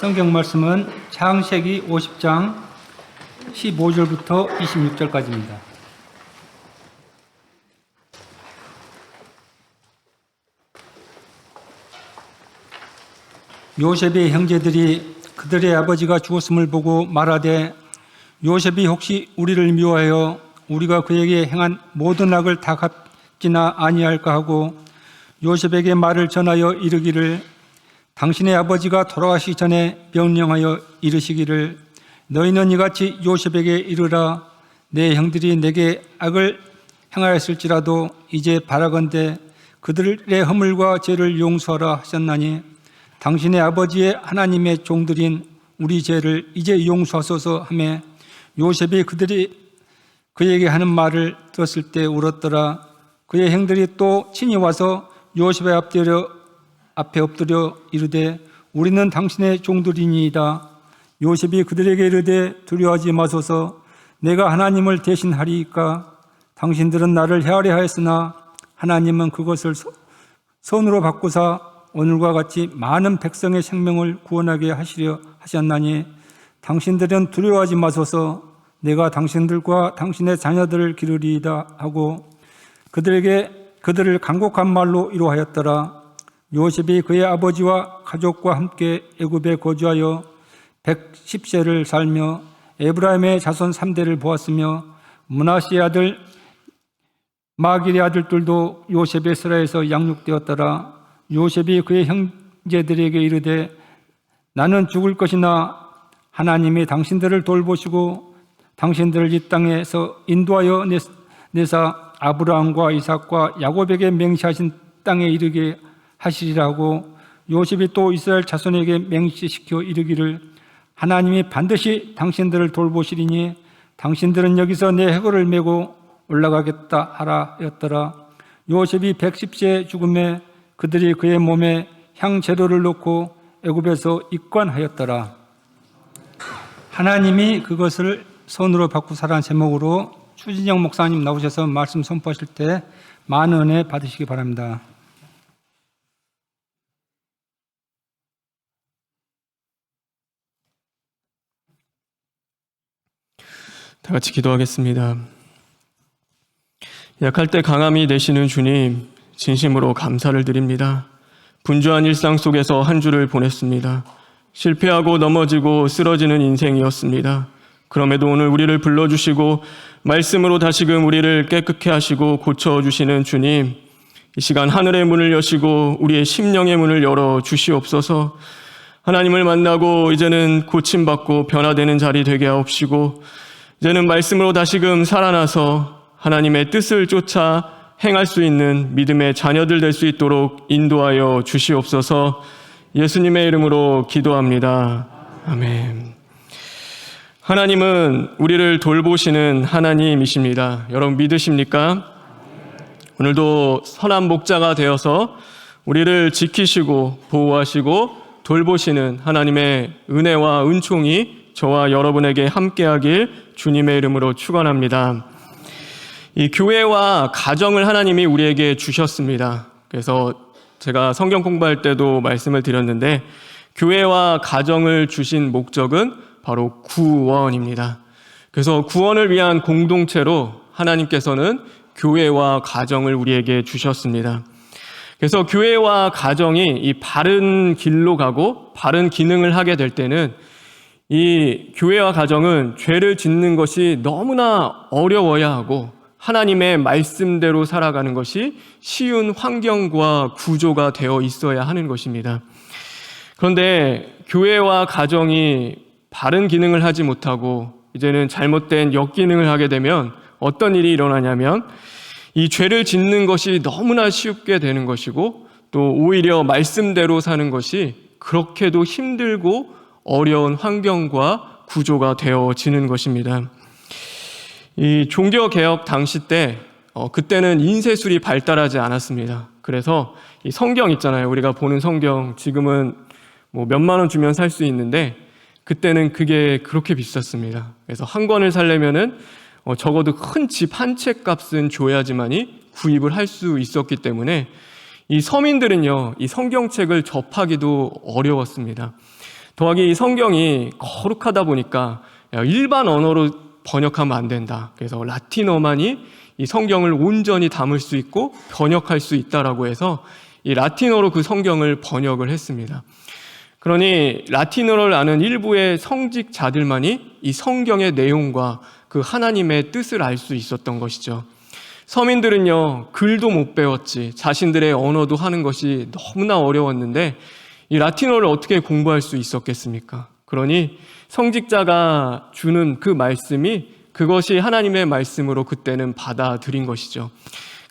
성경 말씀은 창세기 50장 15절부터 26절까지입니다. 요셉의 형제들이 그들의 아버지가 죽었음을 보고 말하되 요셉이 혹시 우리를 미워하여 우리가 그에게 행한 모든 악을 다 갚지나 아니할까 하고 요셉에게 말을 전하여 이르기를 당신의 아버지가 돌아가시기 전에 명령하여 이르시기를 너희는 이같이 요셉에게 이르라 내 형들이 내게 악을 행하였을지라도 이제 바라건대 그들의 허물과 죄를 용서하라 하셨나니 당신의 아버지의 하나님의 종들인 우리 죄를 이제 용서하소서 하매 요셉이 그들이 그에게 하는 말을 들었을 때 울었더라. 그의 형들이 또 친히 와서 요셉의 앞에 엎드려 이르되 우리는 당신의 종들이니이다. 요셉이 그들에게 이르되 두려워하지 마소서 내가 하나님을 대신하리이까 당신들은 나를 헤아려 하였으나 하나님은 그것을 선으로 바꾸사 오늘과 같이 많은 백성의 생명을 구원하게 하시려 하셨나니 당신들은 두려워하지 마소서 내가 당신들과 당신의 자녀들을 기르리이다 하고 그들을 간곡한 말로 위로하였더라. 요셉이 그의 아버지와 가족과 함께 애굽에 거주하여 110세를 살며 에브라임의 자손 3대를 보았으며 므낫세의 아들 마길의 아들들도 요셉의 스라에서 양육되었더라. 요셉이 그의 형제들에게 이르되 나는 죽을 것이나 하나님이 당신들을 돌보시고 당신들을 이 땅에서 인도하여 내사 아브라함과 이삭과 야곱에게 맹세하신 땅에 이르게 하시리라고 요셉이 또 이스라엘 자손에게 맹세시켜 이르기를 하나님이 반드시 당신들을 돌보시리니 당신들은 여기서 내 해골을 메고 올라가겠다 하라 하였더라. 요셉이 110세 죽음에 그들이 그의 몸에 향재료를 넣고 애굽에서 입관하였더라. 하나님이 그것을 손으로 바꾸사라는 제목으로 추진영 목사님 나오셔서 말씀 선포하실 때 많은 은혜 받으시기 바랍니다. 다 같이 기도하겠습니다. 약할 때 강함이 되시는 주님, 진심으로 감사를 드립니다. 분주한 일상 속에서 한 주를 보냈습니다. 실패하고 넘어지고 쓰러지는 인생이었습니다. 그럼에도 오늘 우리를 불러주시고 말씀으로 다시금 우리를 깨끗게 하시고 고쳐주시는 주님, 이 시간 하늘의 문을 여시고 우리의 심령의 문을 열어 주시옵소서. 하나님을 만나고 이제는 고침받고 변화되는 자리 되게 하옵시고 이제는 말씀으로 다시금 살아나서 하나님의 뜻을 쫓아 행할 수 있는 믿음의 자녀들 될 수 있도록 인도하여 주시옵소서. 예수님의 이름으로 기도합니다. 아멘. 하나님은 우리를 돌보시는 하나님이십니다. 여러분 믿으십니까? 오늘도 선한 목자가 되어서 우리를 지키시고 보호하시고 돌보시는 하나님의 은혜와 은총이 저와 여러분에게 함께하길 주님의 이름으로 축원합니다. 이 교회와 가정을 하나님이 우리에게 주셨습니다. 그래서 제가 성경 공부할 때도 말씀을 드렸는데 교회와 가정을 주신 목적은 바로 구원입니다. 그래서 구원을 위한 공동체로 하나님께서는 교회와 가정을 우리에게 주셨습니다. 그래서 교회와 가정이 이 바른 길로 가고 바른 기능을 하게 될 때는 이 교회와 가정은 죄를 짓는 것이 너무나 어려워야 하고 하나님의 말씀대로 살아가는 것이 쉬운 환경과 구조가 되어 있어야 하는 것입니다. 그런데 교회와 가정이 바른 기능을 하지 못하고 이제는 잘못된 역기능을 하게 되면 어떤 일이 일어나냐면 이 죄를 짓는 것이 너무나 쉽게 되는 것이고 또 오히려 말씀대로 사는 것이 그렇게도 힘들고 어려운 환경과 구조가 되어지는 것입니다. 이 종교개혁 당시 때 그때는 인쇄술이 발달하지 않았습니다. 그래서 이 성경 있잖아요. 우리가 보는 성경 지금은 뭐 몇만 원 주면 살 수 있는데 그때는 그게 그렇게 비쌌습니다. 그래서 한 권을 사려면은 적어도 큰 집 한 채 값은 줘야지만이 구입을 할 수 있었기 때문에 이 서민들은요, 이 성경책을 접하기도 어려웠습니다. 더하기 이 성경이 거룩하다 보니까 일반 언어로 번역하면 안 된다. 그래서 라틴어만이 이 성경을 온전히 담을 수 있고 번역할 수 있다라고 해서 이 라틴어로 그 성경을 번역을 했습니다. 그러니 라틴어를 아는 일부의 성직자들만이 이 성경의 내용과 그 하나님의 뜻을 알 수 있었던 것이죠. 서민들은요, 글도 못 배웠지, 자신들의 언어도 하는 것이 너무나 어려웠는데 이 라틴어를 어떻게 공부할 수 있었겠습니까? 그러니 성직자가 주는 그 말씀이 그것이 하나님의 말씀으로 그때는 받아들인 것이죠.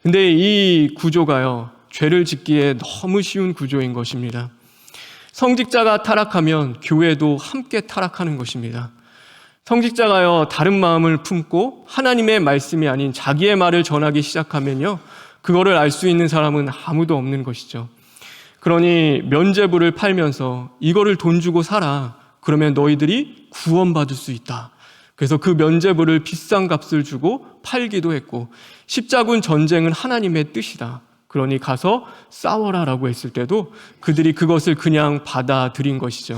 근데 이 구조가요, 죄를 짓기에 너무 쉬운 구조인 것입니다. 성직자가 타락하면 교회도 함께 타락하는 것입니다. 성직자가요, 다른 마음을 품고 하나님의 말씀이 아닌 자기의 말을 전하기 시작하면요, 그거를 알 수 있는 사람은 아무도 없는 것이죠. 그러니 면죄부를 팔면서 이거를 돈 주고 사라. 그러면 너희들이 구원받을 수 있다. 그래서 그 면죄부를 비싼 값을 주고 팔기도 했고, 십자군 전쟁은 하나님의 뜻이다. 그러니 가서 싸워라라고 했을 때도 그들이 그것을 그냥 받아들인 것이죠.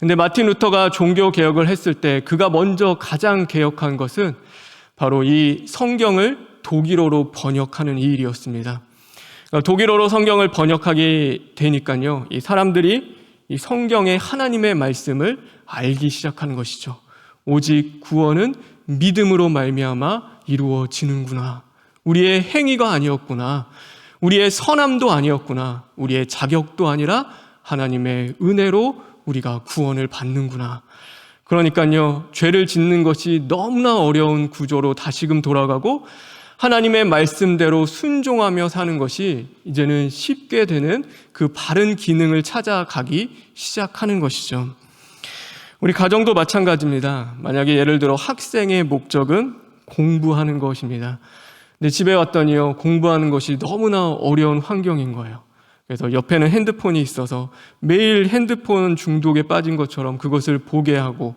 근데 마틴 루터가 종교 개혁을 했을 때 그가 먼저 가장 개혁한 것은 바로 이 성경을 독일어로 번역하는 이 일이었습니다. 그러니까 독일어로 성경을 번역하게 되니까요, 이 사람들이 이 성경의 하나님의 말씀을 알기 시작하는 것이죠. 오직 구원은 믿음으로 말미암아 이루어지는구나. 우리의 행위가 아니었구나. 우리의 선함도 아니었구나. 우리의 자격도 아니라 하나님의 은혜로 우리가 구원을 받는구나. 그러니까요, 죄를 짓는 것이 너무나 어려운 구조로 다시금 돌아가고 하나님의 말씀대로 순종하며 사는 것이 이제는 쉽게 되는 그 바른 기능을 찾아가기 시작하는 것이죠. 우리 가정도 마찬가지입니다. 만약에 예를 들어 학생의 목적은 공부하는 것입니다. 근데 집에 왔더니요, 공부하는 것이 너무나 어려운 환경인 거예요. 그래서 옆에는 핸드폰이 있어서 매일 핸드폰 중독에 빠진 것처럼 그것을 보게 하고,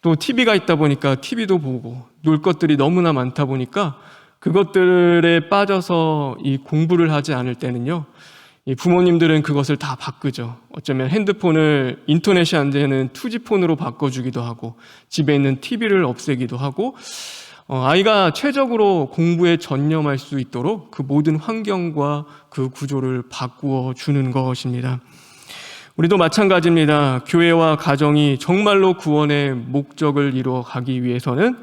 또 TV가 있다 보니까 TV도 보고, 놀 것들이 너무나 많다 보니까 그것들에 빠져서 이 공부를 하지 않을 때는요, 이 부모님들은 그것을 다 바꾸죠. 어쩌면 핸드폰을 인터넷이 안 되는 2G폰으로 바꿔주기도 하고, 집에 있는 TV를 없애기도 하고, 아이가 최적으로 공부에 전념할 수 있도록 그 모든 환경과 그 구조를 바꾸어 주는 것입니다. 우리도 마찬가지입니다. 교회와 가정이 정말로 구원의 목적을 이루어 가기 위해서는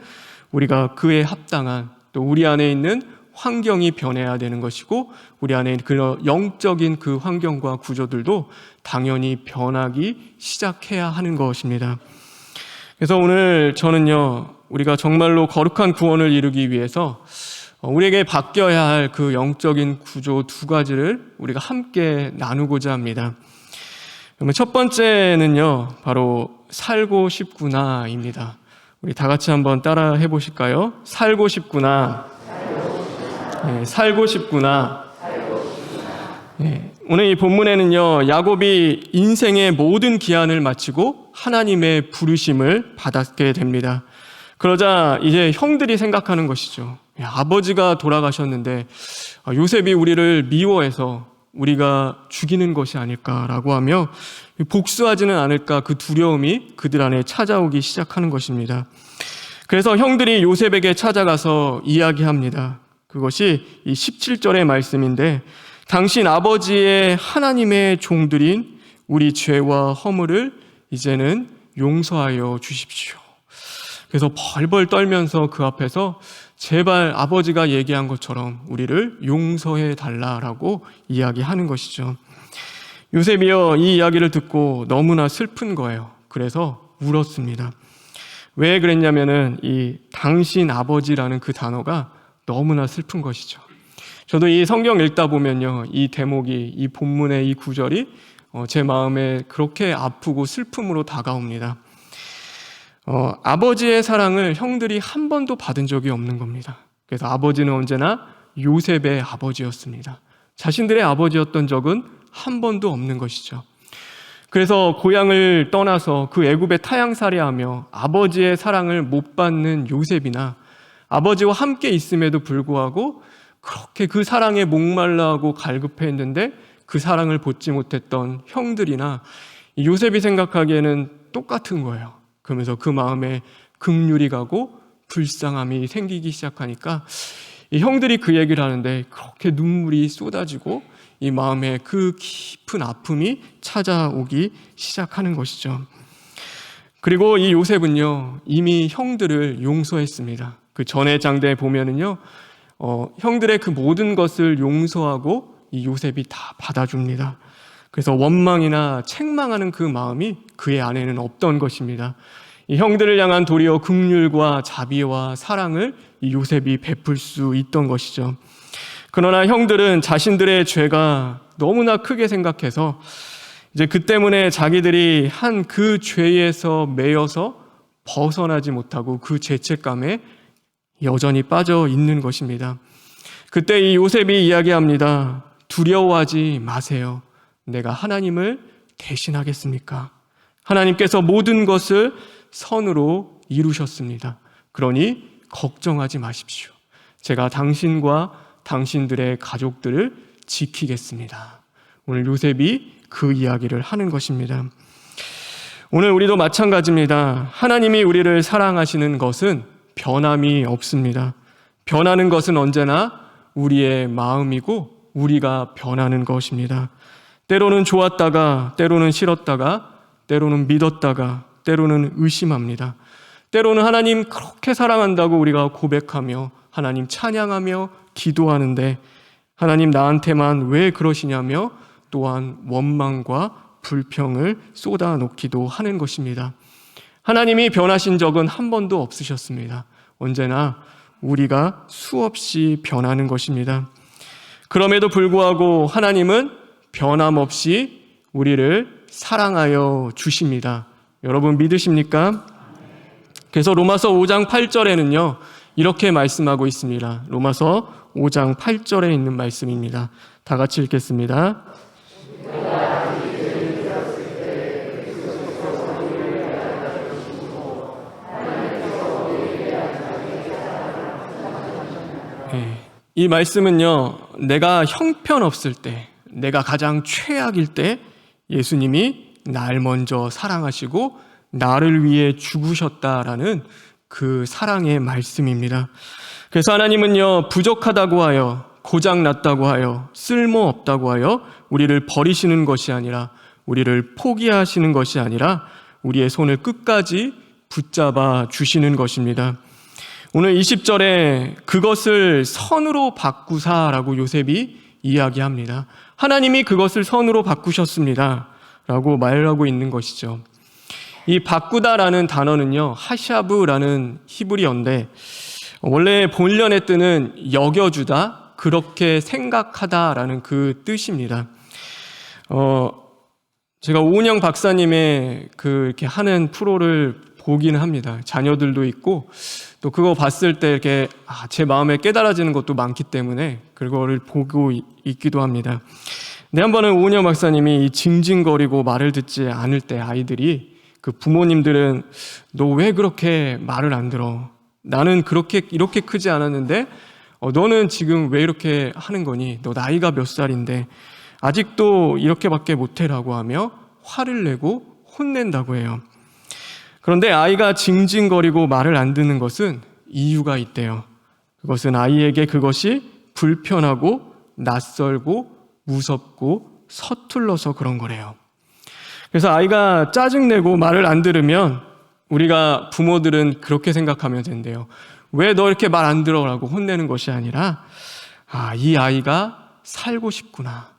우리가 그에 합당한, 또 우리 안에 있는 환경이 변해야 되는 것이고, 우리 안에 있는 그 영적인 그 환경과 구조들도 당연히 변하기 시작해야 하는 것입니다. 그래서 오늘 저는요, 우리가 정말로 거룩한 구원을 이루기 위해서 우리에게 바뀌어야 할 그 영적인 구조 두 가지를 우리가 함께 나누고자 합니다. 그러면 첫 번째는요, 바로 살고 싶구나입니다. 우리 다 같이 한번 따라 해보실까요? 살고 싶구나. 네, 살고 싶구나. 네, 오늘 이 본문에는요, 야곱이 인생의 모든 기한을 마치고 하나님의 부르심을 받았게 됩니다. 그러자 이제 형들이 생각하는 것이죠. 아버지가 돌아가셨는데 요셉이 우리를 미워해서 우리가 죽이는 것이 아닐까라고 하며 복수하지는 않을까, 그 두려움이 그들 안에 찾아오기 시작하는 것입니다. 그래서 형들이 요셉에게 찾아가서 이야기합니다. 그것이 이 17절의 말씀인데, 당신 아버지의 하나님의 종들인 우리 죄와 허물을 이제는 용서하여 주십시오. 그래서 벌벌 떨면서 그 앞에서 제발 아버지가 얘기한 것처럼 우리를 용서해 달라라고 이야기하는 것이죠. 요셉이요, 이 이야기를 듣고 너무나 슬픈 거예요. 그래서 울었습니다. 왜 그랬냐면은 이 당신 아버지라는 그 단어가 너무나 슬픈 것이죠. 저도 이 성경 읽다 보면요, 이 대목이, 이 본문의 이 구절이 제 마음에 그렇게 아프고 슬픔으로 다가옵니다. 아버지의 사랑을 형들이 한 번도 받은 적이 없는 겁니다. 그래서 아버지는 언제나 요셉의 아버지였습니다. 자신들의 아버지였던 적은 한 번도 없는 것이죠. 그래서 고향을 떠나서 그 애굽에 타향살이하며 아버지의 사랑을 못 받는 요셉이나, 아버지와 함께 있음에도 불구하고 그렇게 그 사랑에 목말라하고 갈급해했는데 그 사랑을 받지 못했던 형들이나, 이 요셉이 생각하기에는 똑같은 거예요. 그러면서 그 마음에 긍휼이 가고 불쌍함이 생기기 시작하니까 이 형들이 그 얘기를 하는데 그렇게 눈물이 쏟아지고 이 마음에 그 깊은 아픔이 찾아오기 시작하는 것이죠. 그리고 이 요셉은요, 이미 형들을 용서했습니다. 그 전의 장대에 보면은요, 형들의 그 모든 것을 용서하고 이 요셉이 다 받아줍니다. 그래서 원망이나 책망하는 그 마음이 그의 안에는 없던 것입니다. 이 형들을 향한 도리어 긍휼과 자비와 사랑을 이 요셉이 베풀 수 있던 것이죠. 그러나 형들은 자신들의 죄가 너무나 크게 생각해서 이제 그 때문에 자기들이 한 그 죄에서 매여서 벗어나지 못하고 그 죄책감에 여전히 빠져 있는 것입니다. 그때 이 요셉이 이야기합니다. 두려워하지 마세요. 내가 하나님을 대신하겠습니까? 하나님께서 모든 것을 선으로 이루셨습니다. 그러니 걱정하지 마십시오. 제가 당신과 당신들의 가족들을 지키겠습니다. 오늘 요셉이 그 이야기를 하는 것입니다. 오늘 우리도 마찬가지입니다. 하나님이 우리를 사랑하시는 것은 변함이 없습니다. 변하는 것은 언제나 우리의 마음이고 우리가 변하는 것입니다. 때로는 좋았다가, 때로는 싫었다가, 때로는 믿었다가, 때로는 의심합니다. 때로는 하나님 그렇게 사랑한다고 우리가 고백하며 하나님 찬양하며 기도하는데 하나님 나한테만 왜 그러시냐며 또한 원망과 불평을 쏟아놓기도 하는 것입니다. 하나님이 변하신 적은 한 번도 없으셨습니다. 언제나 우리가 수없이 변하는 것입니다. 그럼에도 불구하고 하나님은 변함없이 우리를 사랑하여 주십니다. 여러분 믿으십니까? 그래서 로마서 5장 8절에는요 이렇게 말씀하고 있습니다. 로마서 5장 8절에 있는 말씀입니다. 다 같이 읽겠습니다. 이 말씀은요, 내가 형편없을 때, 내가 가장 최악일 때 예수님이 날 먼저 사랑하시고 나를 위해 죽으셨다라는 그 사랑의 말씀입니다. 그래서 하나님은요, 부족하다고 하여, 고장났다고 하여, 쓸모없다고 하여 우리를 버리시는 것이 아니라, 우리를 포기하시는 것이 아니라 우리의 손을 끝까지 붙잡아 주시는 것입니다. 오늘 20절에 그것을 선으로 바꾸사라고 요셉이 이야기합니다. 하나님이 그것을 선으로 바꾸셨습니다 라고 말하고 있는 것이죠. 이 바꾸다라는 단어는요, 하샤브라는 히브리어인데 원래 본련의 뜻은 여겨주다, 그렇게 생각하다라는 그 뜻입니다. 제가 오은영 박사님의 이렇게 하는 프로를 보기는 합니다. 자녀들도 있고 또 그거 봤을 때 이렇게 제 마음에 깨달아지는 것도 많기 때문에 그거를 보고 있기도 합니다. 근데 한 번은 오은영 박사님이 이 징징거리고 말을 듣지 않을 때 아이들이 그 부모님들은 너 왜 그렇게 말을 안 들어? 나는 이렇게 크지 않았는데 너는 지금 왜 이렇게 하는 거니? 너 나이가 몇 살인데 아직도 이렇게밖에 못해라고 하며 화를 내고 혼낸다고 해요. 그런데 아이가 징징거리고 말을 안 듣는 것은 이유가 있대요. 그것은 아이에게 그것이 불편하고 낯설고 무섭고 서툴러서 그런 거래요. 그래서 아이가 짜증내고 말을 안 들으면 우리가 부모들은 그렇게 생각하면 된대요. 왜 너 이렇게 말 안 들어? 라고 혼내는 것이 아니라 이 아이가 살고 싶구나.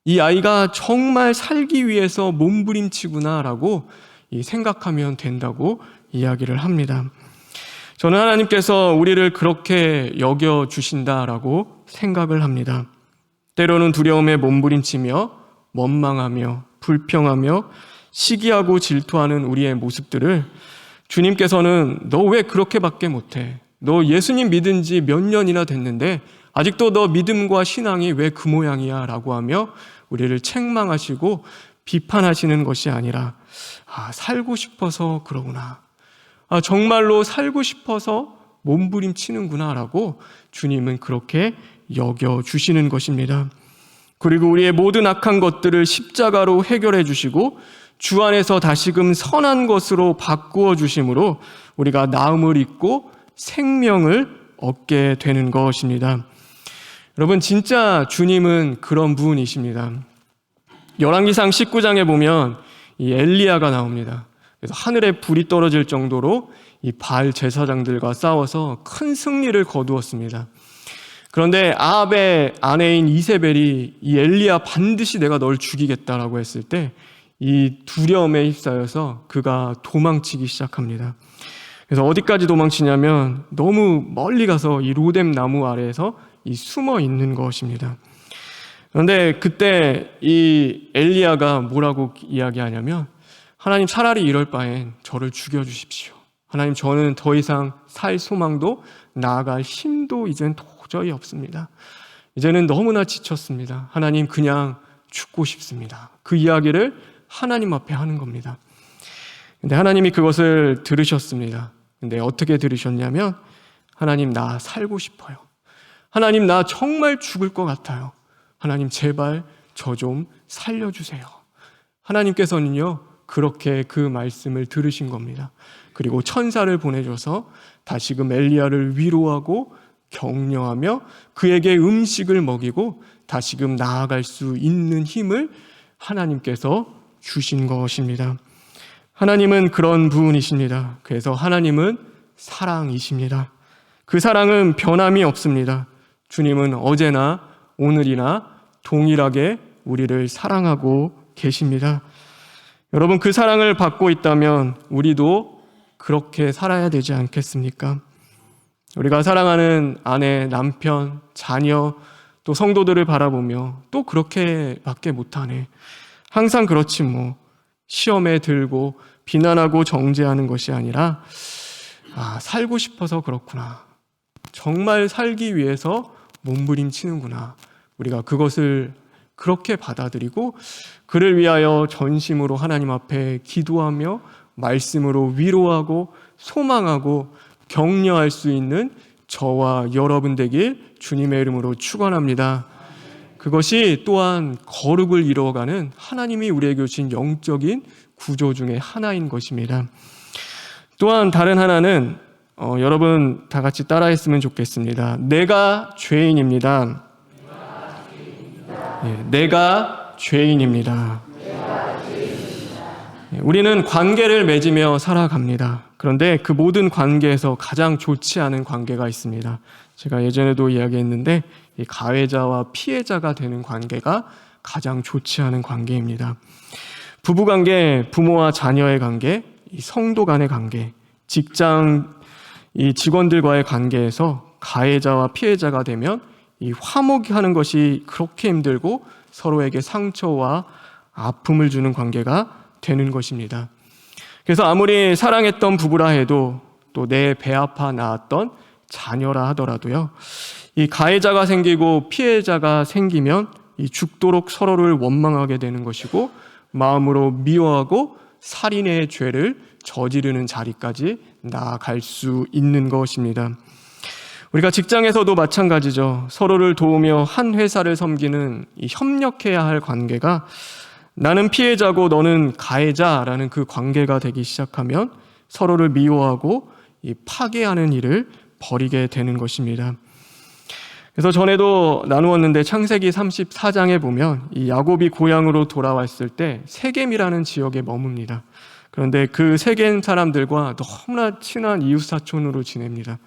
이 아이가 정말 살기 위해서 몸부림치구나 라고 생각하면 된다고 이야기를 합니다. 저는 하나님께서 우리를 그렇게 여겨주신다라고 생각을 합니다. 때로는 두려움에 몸부림치며 원망하며 불평하며 시기하고 질투하는 우리의 모습들을 주님께서는 너 왜 그렇게밖에 못해? 너 예수님 믿은 지 몇 년이나 됐는데 아직도 너 믿음과 신앙이 왜 그 모양이야? 라고 하며 우리를 책망하시고 비판하시는 것이 아니라 살고 싶어서 그러구나. 정말로 살고 싶어서 몸부림치는구나 라고 주님은 그렇게 여겨주시는 것입니다. 그리고 우리의 모든 악한 것들을 십자가로 해결해 주시고 주 안에서 다시금 선한 것으로 바꾸어 주심으로 우리가 나음을 입고 생명을 얻게 되는 것입니다. 여러분, 진짜 주님은 그런 분이십니다. 열왕기상 19장에 보면 이 엘리야가 나옵니다. 그래서 하늘에 불이 떨어질 정도로 이 바알 제사장들과 싸워서 큰 승리를 거두었습니다. 그런데 아합의 아내인 이세벨이 이 엘리야 반드시 내가 널 죽이겠다라고 했을 때 이 두려움에 휩싸여서 그가 도망치기 시작합니다. 그래서 어디까지 도망치냐면 너무 멀리 가서 이 로뎀 나무 아래에서 이 숨어 있는 것입니다. 그런데 그때 이 엘리야가 뭐라고 이야기하냐면 하나님, 차라리 이럴 바엔 저를 죽여주십시오. 하나님, 저는 더 이상 살 소망도 나아갈 힘도 이젠 도저히 없습니다. 이제는 너무나 지쳤습니다. 하나님, 그냥 죽고 싶습니다. 그 이야기를 하나님 앞에 하는 겁니다. 근데 하나님이 그것을 들으셨습니다. 근데 어떻게 들으셨냐면 하나님, 나 살고 싶어요. 하나님, 나 정말 죽을 것 같아요. 하나님, 제발 저 좀 살려주세요. 하나님께서는요, 그렇게 그 말씀을 들으신 겁니다. 그리고 천사를 보내줘서 다시금 엘리야를 위로하고 격려하며 그에게 음식을 먹이고 다시금 나아갈 수 있는 힘을 하나님께서 주신 것입니다. 하나님은 그런 분이십니다. 그래서 하나님은 사랑이십니다. 그 사랑은 변함이 없습니다. 주님은 어제나 오늘이나 동일하게 우리를 사랑하고 계십니다. 여러분, 그 사랑을 받고 있다면 우리도 그렇게 살아야 되지 않겠습니까? 우리가 사랑하는 아내, 남편, 자녀, 또 성도들을 바라보며 또 그렇게밖에 못하네, 항상 그렇지 뭐, 시험에 들고 비난하고 정죄하는 것이 아니라 살고 싶어서 그렇구나, 정말 살기 위해서 몸부림치는구나, 우리가 그것을 그렇게 받아들이고 그를 위하여 전심으로 하나님 앞에 기도하며 말씀으로 위로하고 소망하고 격려할 수 있는 저와 여러분 되길 주님의 이름으로 축원합니다. 그것이 또한 거룩을 이루어가는 하나님이 우리에게 주신 영적인 구조 중에 하나인 것입니다. 또한 다른 하나는 여러분 다 같이 따라했으면 좋겠습니다. 내가 죄인입니다. 내가 죄인입니다. 우리는 관계를 맺으며 살아갑니다. 그런데 그 모든 관계에서 가장 좋지 않은 관계가 있습니다. 제가 예전에도 이야기했는데 이 가해자와 피해자가 되는 관계가 가장 좋지 않은 관계입니다. 부부관계, 부모와 자녀의 관계, 이 성도 간의 관계, 직장 이 직원들과의 관계에서 가해자와 피해자가 되면 이 화목하는 것이 그렇게 힘들고 서로에게 상처와 아픔을 주는 관계가 되는 것입니다. 그래서 아무리 사랑했던 부부라 해도 또 내 배 아파 낳았던 자녀라 하더라도요, 이 가해자가 생기고 피해자가 생기면 이 죽도록 서로를 원망하게 되는 것이고 마음으로 미워하고 살인의 죄를 저지르는 자리까지 나아갈 수 있는 것입니다. 우리가 직장에서도 마찬가지죠. 서로를 도우며 한 회사를 섬기는 이 협력해야 할 관계가 나는 피해자고 너는 가해자라는 그 관계가 되기 시작하면 서로를 미워하고 이 파괴하는 일을 벌이게 되는 것입니다. 그래서 전에도 나누었는데 창세기 34장에 보면 이 야곱이 고향으로 돌아왔을 때 세겜이라는 지역에 머뭅니다. 그런데 그 세겜 사람들과 너무나 친한 이웃사촌으로 지냅니다.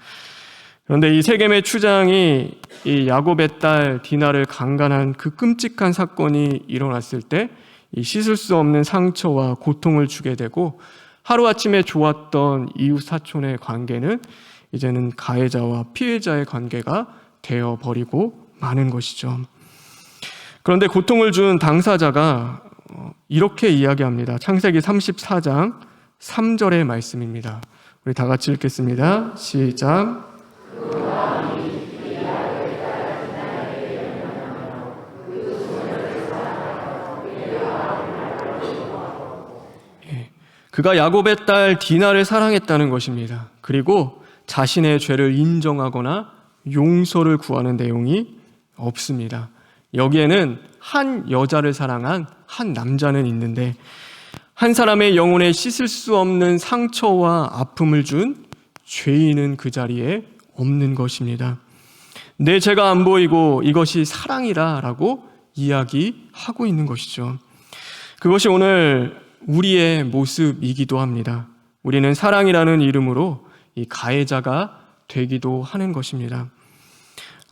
그런데 이 세겜의 추장이 이 야곱의 딸 디나를 강간한 그 끔찍한 사건이 일어났을 때 이 씻을 수 없는 상처와 고통을 주게 되고 하루아침에 좋았던 이웃사촌의 관계는 이제는 가해자와 피해자의 관계가 되어버리고 마는 것이죠. 그런데 고통을 준 당사자가 이렇게 이야기합니다. 창세기 34장 3절의 말씀입니다. 우리 다 같이 읽겠습니다. 시작. 그가 야곱의 딸 디나를 사랑했다는 것입니다. 그리고 자신의 죄를 인정하거나 용서를 구하는 내용이 없습니다. 여기에는 한 여자를 사랑한 한 남자는 있는데 한 사람의 영혼에 씻을 수 없는 상처와 아픔을 준 죄인은 그 자리에 없는 것입니다. 내 죄가 안 보이고 이것이 사랑이라 라고 이야기하고 있는 것이죠. 그것이 오늘 우리의 모습이기도 합니다. 우리는 사랑이라는 이름으로 이 가해자가 되기도 하는 것입니다.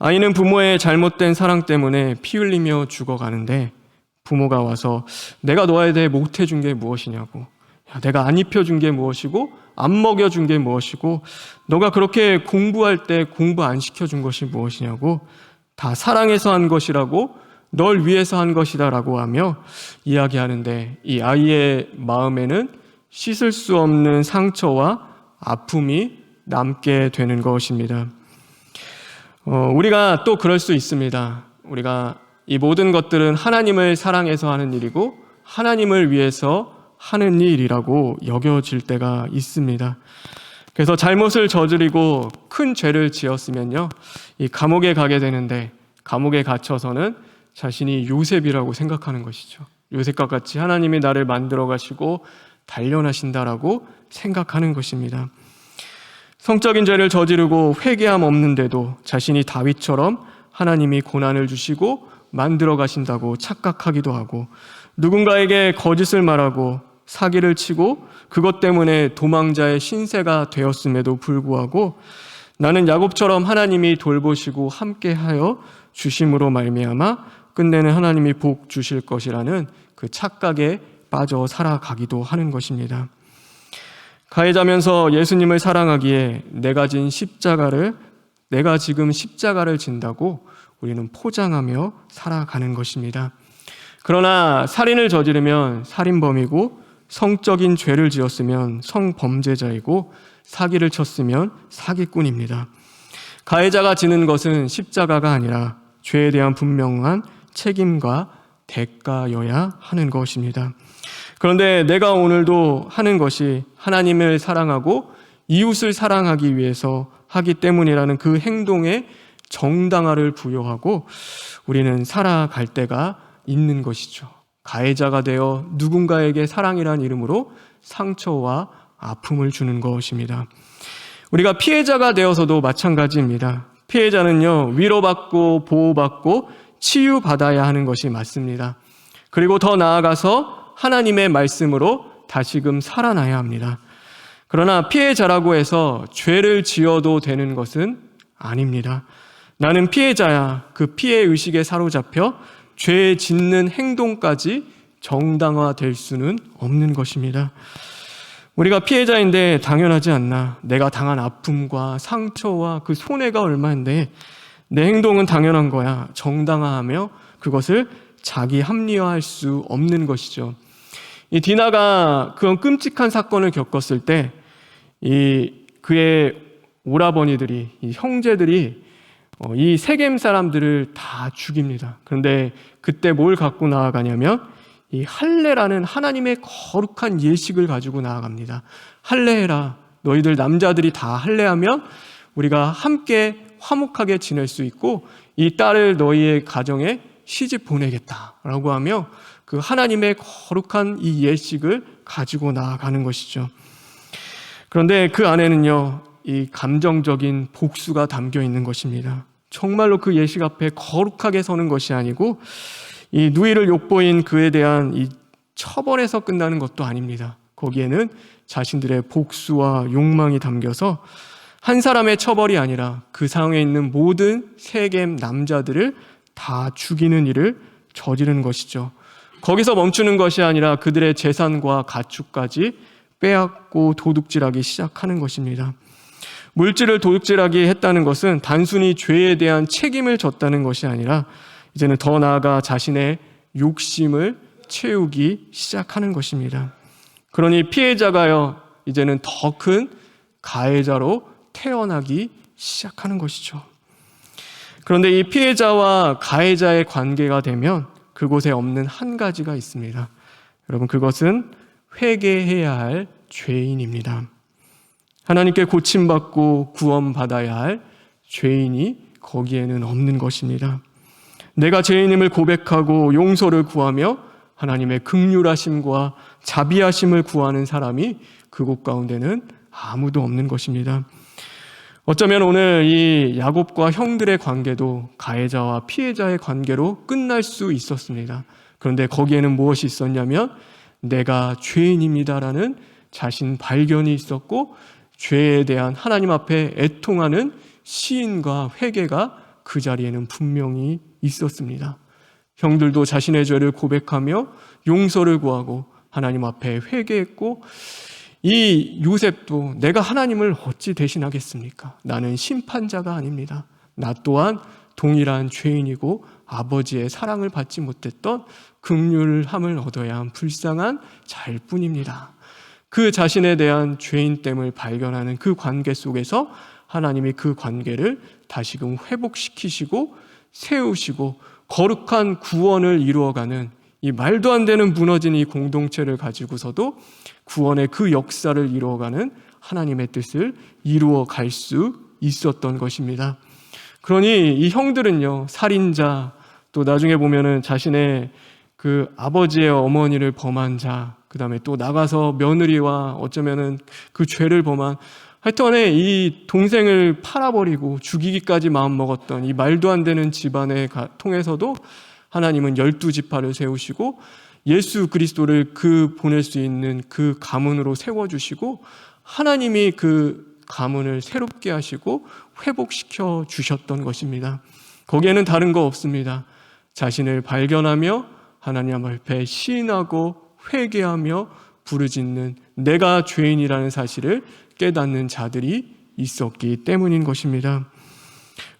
아이는 부모의 잘못된 사랑 때문에 피 흘리며 죽어가는데 부모가 와서 내가 너에 대해 못해준 게 무엇이냐고, 내가 안 입혀준 게 무엇이고 안 먹여준 게 무엇이고 너가 그렇게 공부할 때 공부 안 시켜준 것이 무엇이냐고, 다 사랑해서 한 것이라고, 널 위해서 한 것이다 라고 하며 이야기하는데, 이 아이의 마음에는 씻을 수 없는 상처와 아픔이 남게 되는 것입니다. 우리가 또 그럴 수 있습니다. 우리가 이 모든 것들은 하나님을 사랑해서 하는 일이고 하나님을 위해서 하는 일이라고 여겨질 때가 있습니다. 그래서 잘못을 저지르고 큰 죄를 지었으면요, 이 감옥에 가게 되는데 감옥에 갇혀서는 자신이 요셉이라고 생각하는 것이죠. 요셉과 같이 하나님이 나를 만들어 가시고 단련하신다라고 생각하는 것입니다. 성적인 죄를 저지르고 회개함 없는데도 자신이 다윗처럼 하나님이 고난을 주시고 만들어 가신다고 착각하기도 하고, 누군가에게 거짓을 말하고 사기를 치고 그것 때문에 도망자의 신세가 되었음에도 불구하고 나는 야곱처럼 하나님이 돌보시고 함께하여 주심으로 말미암아 끝내는 하나님이 복 주실 것이라는 그 착각에 빠져 살아가기도 하는 것입니다. 가해자면서 예수님을 사랑하기에 내가 지금 십자가를 진다고 우리는 포장하며 살아가는 것입니다. 그러나 살인을 저지르면 살인범이고, 성적인 죄를 지었으면 성범죄자이고, 사기를 쳤으면 사기꾼입니다. 가해자가 지는 것은 십자가가 아니라 죄에 대한 분명한 책임과 대가여야 하는 것입니다. 그런데 내가 오늘도 하는 것이 하나님을 사랑하고 이웃을 사랑하기 위해서 하기 때문이라는 그 행동에 정당화를 부여하고 우리는 살아갈 때가 있는 것이죠. 가해자가 되어 누군가에게 사랑이라는 이름으로 상처와 아픔을 주는 것입니다. 우리가 피해자가 되어서도 마찬가지입니다. 피해자는요, 위로받고 보호받고 치유받아야 하는 것이 맞습니다. 그리고 더 나아가서 하나님의 말씀으로 다시금 살아나야 합니다. 그러나 피해자라고 해서 죄를 지어도 되는 것은 아닙니다. 나는 피해자야. 그 피해의식에 사로잡혀 죄 짓는 행동까지 정당화될 수는 없는 것입니다. 우리가 피해자인데 당연하지 않나, 내가 당한 아픔과 상처와 그 손해가 얼마인데 내 행동은 당연한 거야, 정당화하며 그것을 자기 합리화할 수 없는 것이죠. 이 디나가 그런 끔찍한 사건을 겪었을 때 그의 오라버니들이, 이 형제들이 이 세겜 사람들을 다 죽입니다. 그런데 그때 뭘 갖고 나아가냐면 이 할례라는 하나님의 거룩한 예식을 가지고 나아갑니다. 할례해라. 너희들 남자들이 다 할례하면 우리가 함께 화목하게 지낼 수 있고 이 딸을 너희의 가정에 시집 보내겠다라고 하며 그 하나님의 거룩한 이 예식을 가지고 나아가는 것이죠. 그런데 그 안에는요, 이 감정적인 복수가 담겨 있는 것입니다. 정말로 그 예식 앞에 거룩하게 서는 것이 아니고 이 누이를 욕보인 그에 대한 이 처벌에서 끝나는 것도 아닙니다. 거기에는 자신들의 복수와 욕망이 담겨서 한 사람의 처벌이 아니라 그 상황에 있는 모든 세겜 남자들을 다 죽이는 일을 저지르는 것이죠. 거기서 멈추는 것이 아니라 그들의 재산과 가축까지 빼앗고 도둑질하기 시작하는 것입니다. 물질을 도둑질하게 했다는 것은 단순히 죄에 대한 책임을 졌다는 것이 아니라 이제는 더 나아가 자신의 욕심을 채우기 시작하는 것입니다. 그러니 피해자가요, 이제는 더 큰 가해자로 태어나기 시작하는 것이죠. 그런데 이 피해자와 가해자의 관계가 되면 그곳에 없는 한 가지가 있습니다. 여러분, 그것은 회개해야 할 죄인입니다. 하나님께 고침받고 구원받아야 할 죄인이 거기에는 없는 것입니다. 내가 죄인임을 고백하고 용서를 구하며 하나님의 긍휼하심과 자비하심을 구하는 사람이 그곳 가운데는 아무도 없는 것입니다. 어쩌면 오늘 이 야곱과 형들의 관계도 가해자와 피해자의 관계로 끝날 수 있었습니다. 그런데 거기에는 무엇이 있었냐면 내가 죄인입니다라는 자신 발견이 있었고 죄에 대한 하나님 앞에 애통하는 시인과 회개가 그 자리에는 분명히 있었습니다. 형들도 자신의 죄를 고백하며 용서를 구하고 하나님 앞에 회개했고 이 요셉도 내가 하나님을 어찌 대신하겠습니까? 나는 심판자가 아닙니다. 나 또한 동일한 죄인이고 아버지의 사랑을 받지 못했던 긍휼함을 얻어야 한 불쌍한 자일 뿐입니다. 그 자신에 대한 죄인됨을 발견하는 그 관계 속에서 하나님이 그 관계를 다시금 회복시키시고 세우시고 거룩한 구원을 이루어가는 이 말도 안 되는 무너진 이 공동체를 가지고서도 구원의 그 역사를 이루어가는 하나님의 뜻을 이루어갈 수 있었던 것입니다. 그러니 이 형들은요, 살인자, 또 나중에 보면은 자신의 그 아버지의 어머니를 범한 자, 그 다음에 또 나가서 며느리와 어쩌면은 그 죄를 범한, 하여튼에 이 동생을 팔아버리고 죽이기까지 마음먹었던 이 말도 안 되는 집안을 통해서도 하나님은 12지파를 세우시고 예수 그리스도를 그 보낼 수 있는 그 가문으로 세워주시고 하나님이 그 가문을 새롭게 하시고 회복시켜 주셨던 것입니다. 거기에는 다른 거 없습니다. 자신을 발견하며 하나님 앞에 시인하고 회개하며 부르짖는 내가 죄인이라는 사실을 깨닫는 자들이 있었기 때문인 것입니다.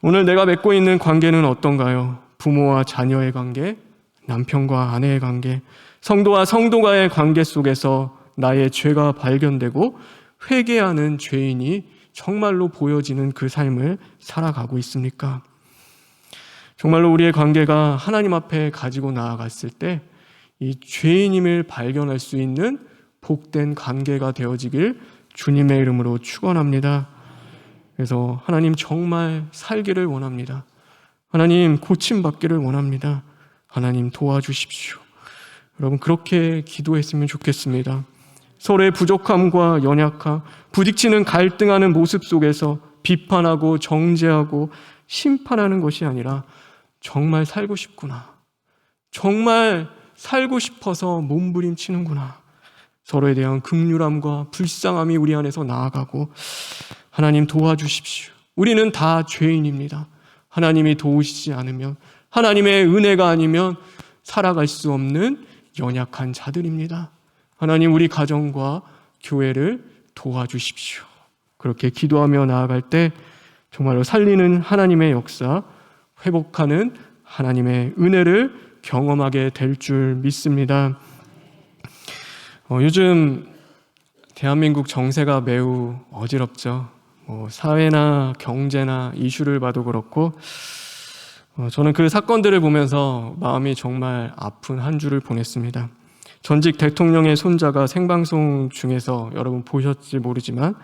오늘 내가 맺고 있는 관계는 어떤가요? 부모와 자녀의 관계, 남편과 아내의 관계, 성도와 성도가의 관계 속에서 나의 죄가 발견되고 회개하는 죄인이 정말로 보여지는 그 삶을 살아가고 있습니까? 정말로 우리의 관계가 하나님 앞에 가지고 나아갔을 때 이 죄인임을 발견할 수 있는 복된 관계가 되어지길 주님의 이름으로 축원합니다. 그래서 하나님 정말 살기를 원합니다. 하나님 고침받기를 원합니다. 하나님 도와주십시오. 여러분 그렇게 기도했으면 좋겠습니다. 서로의 부족함과 연약함, 부딪히는 갈등하는 모습 속에서 비판하고 정죄하고 심판하는 것이 아니라 정말 살고 싶구나, 정말 살고 싶어서 몸부림치는구나, 서로에 대한 긍휼함과 불쌍함이 우리 안에서 나아가고 하나님 도와주십시오. 우리는 다 죄인입니다. 하나님이 도우시지 않으면, 하나님의 은혜가 아니면 살아갈 수 없는 연약한 자들입니다. 하나님 우리 가정과 교회를 도와주십시오. 그렇게 기도하며 나아갈 때 정말로 살리는 하나님의 역사, 회복하는 하나님의 은혜를 경험하게 될 줄 믿습니다. 요즘 대한민국 정세가 매우 어지럽죠. 사회나 경제나 이슈를 봐도 그렇고 저는 그 사건들을 보면서 마음이 정말 아픈 한 주를 보냈습니다. 전직 대통령의 손자가 생방송 중에서 여러분 보셨지 모르지만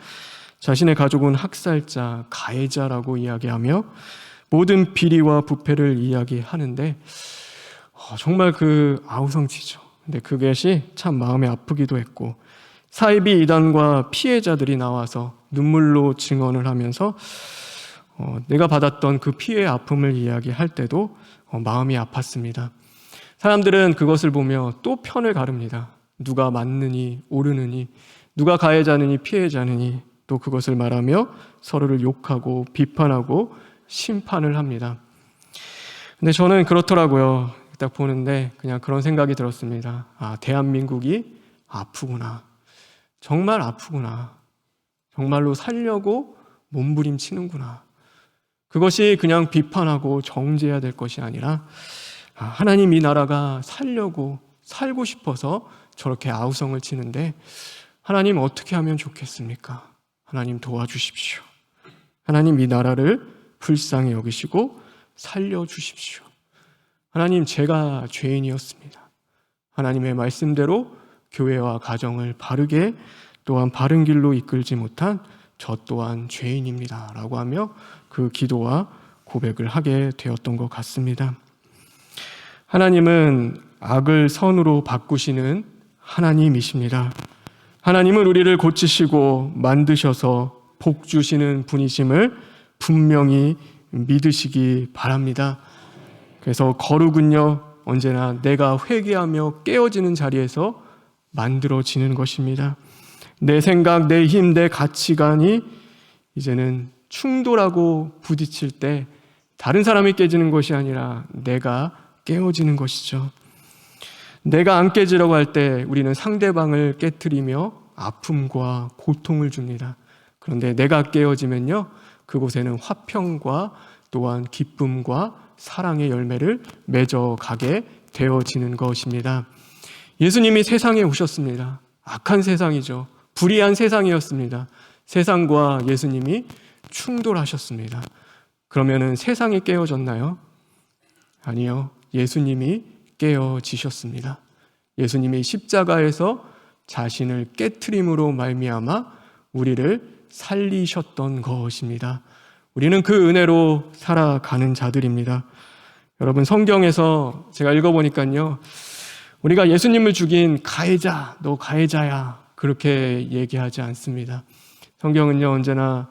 자신의 가족은 학살자, 가해자라고 이야기하며 모든 비리와 부패를 이야기하는데 정말 그 아우성치죠. 근데 그것이 참 마음이 아프기도 했고 사이비 이단과 피해자들이 나와서 눈물로 증언을 하면서 내가 받았던 그 피해의 아픔을 이야기할 때도 마음이 아팠습니다. 사람들은 그것을 보며 또 편을 가릅니다. 누가 맞느니 옳으느니, 누가 가해자느니 피해자느니, 또 그것을 말하며 서로를 욕하고 비판하고 심판을 합니다. 근데 저는 그렇더라고요. 딱 보는데 그냥 그런 생각이 들었습니다. 아, 대한민국이 아프구나. 정말 아프구나. 정말로 살려고 몸부림치는구나. 그것이 그냥 비판하고 정죄해야 될 것이 아니라 하나님 이 나라가 살려고 살고 싶어서 저렇게 아우성을 치는데 하나님 어떻게 하면 좋겠습니까? 하나님 도와주십시오. 하나님 이 나라를 불쌍히 여기시고 살려주십시오. 하나님 제가 죄인이었습니다. 하나님의 말씀대로 교회와 가정을 바르게 또한 바른 길로 이끌지 못한 저 또한 죄인입니다 라고 하며 그 기도와 고백을 하게 되었던 것 같습니다. 하나님은 악을 선으로 바꾸시는 하나님이십니다. 하나님은 우리를 고치시고 만드셔서 복 주시는 분이심을 분명히 믿으시기 바랍니다. 그래서 거룩은요, 언제나 내가 회개하며 깨어지는 자리에서 만들어지는 것입니다. 내 생각, 내 힘, 내 가치관이 이제는 충돌하고 부딪힐 때 다른 사람이 깨지는 것이 아니라 내가 깨어지는 것이죠. 내가 안 깨지려고 할 때 우리는 상대방을 깨트리며 아픔과 고통을 줍니다. 그런데 내가 깨어지면요, 그곳에는 화평과 또한 기쁨과 사랑의 열매를 맺어가게 되어지는 것입니다. 예수님이 세상에 오셨습니다. 악한 세상이죠. 불의한 세상이었습니다. 세상과 예수님이 충돌하셨습니다. 그러면은 세상이 깨어졌나요? 아니요. 예수님이 깨어지셨습니다. 예수님이 십자가에서 자신을 깨트림으로 말미암아 우리를 살리셨던 것입니다. 우리는 그 은혜로 살아가는 자들입니다. 여러분, 성경에서 제가 읽어보니까요, 우리가 예수님을 죽인 가해자, 너 가해자야, 그렇게 얘기하지 않습니다. 성경은요, 언제나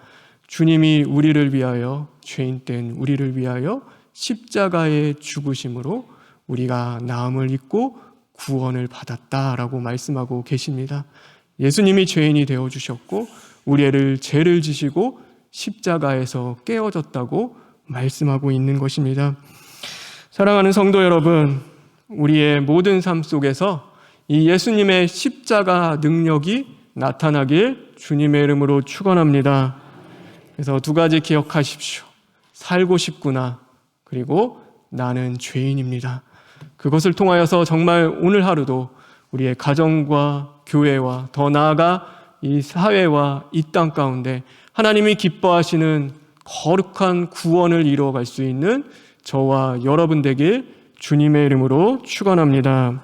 주님이 우리를 위하여, 죄인된 우리를 위하여 십자가의 죽으심으로 우리가 나음을 입고 구원을 받았다라고 말씀하고 계십니다. 예수님이 죄인이 되어주셨고 우리를 죄를 지시고 십자가에서 깨어졌다고 말씀하고 있는 것입니다. 사랑하는 성도 여러분, 우리의 모든 삶 속에서 이 예수님의 십자가 능력이 나타나길 주님의 이름으로 축원합니다. 그래서 두 가지 기억하십시오. 살고 싶구나. 그리고 나는 죄인입니다. 그것을 통하여서 정말 오늘 하루도 우리의 가정과 교회와 더 나아가 이 사회와 이 땅 가운데 하나님이 기뻐하시는 거룩한 구원을 이루어갈 수 있는 저와 여러분 되길 주님의 이름으로 축원합니다.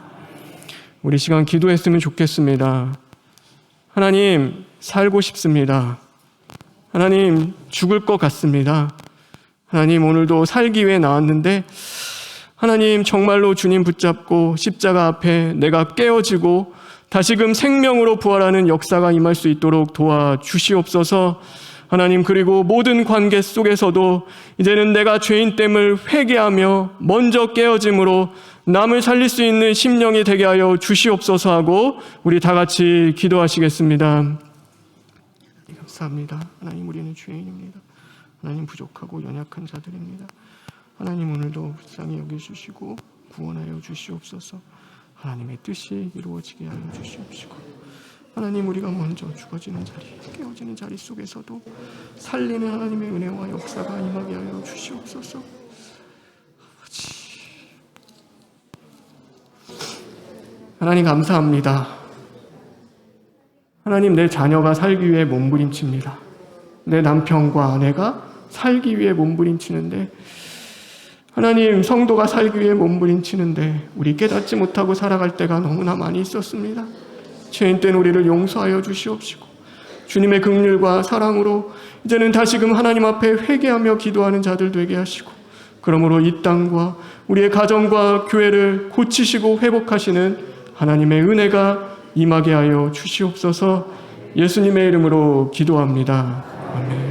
우리 시간 기도했으면 좋겠습니다. 하나님, 살고 싶습니다. 하나님, 죽을 것 같습니다. 하나님, 오늘도 살기 위해 나왔는데 하나님, 정말로 주님 붙잡고 십자가 앞에 내가 깨어지고 다시금 생명으로 부활하는 역사가 임할 수 있도록 도와주시옵소서. 하나님, 그리고 모든 관계 속에서도 이제는 내가 죄인됨을 회개하며 먼저 깨어짐으로 남을 살릴 수 있는 심령이 되게 하여 주시옵소서 하고 우리 다 같이 기도하시겠습니다. 감사합니다. 하나님, 우리는 죄인입니다. 하나님, 부족하고 연약한 자들입니다. 하나님, 오늘도 불쌍히 여겨주시고 구원하여 주시옵소서. 하나님의 뜻이 이루어지게 하여 주시옵시고, 하나님, 우리가 먼저 죽어지는 자리, 깨어지는 자리 속에서도 살리는 하나님의 은혜와 역사가 임하게 하여 주시옵소서. 아버지, 하나님 감사합니다. 하나님, 내 자녀가 살기 위해 몸부림칩니다. 내 남편과 아내가 살기 위해 몸부림치는데, 하나님, 성도가 살기 위해 몸부림치는데 우리 깨닫지 못하고 살아갈 때가 너무나 많이 있었습니다. 죄인된 우리를 용서하여 주시옵시고 주님의 긍휼과 사랑으로 이제는 다시금 하나님 앞에 회개하며 기도하는 자들 되게 하시고, 그러므로 이 땅과 우리의 가정과 교회를 고치시고 회복하시는 하나님의 은혜가 임하게 하여 주시옵소서. 예수님의 이름으로 기도합니다. 아멘.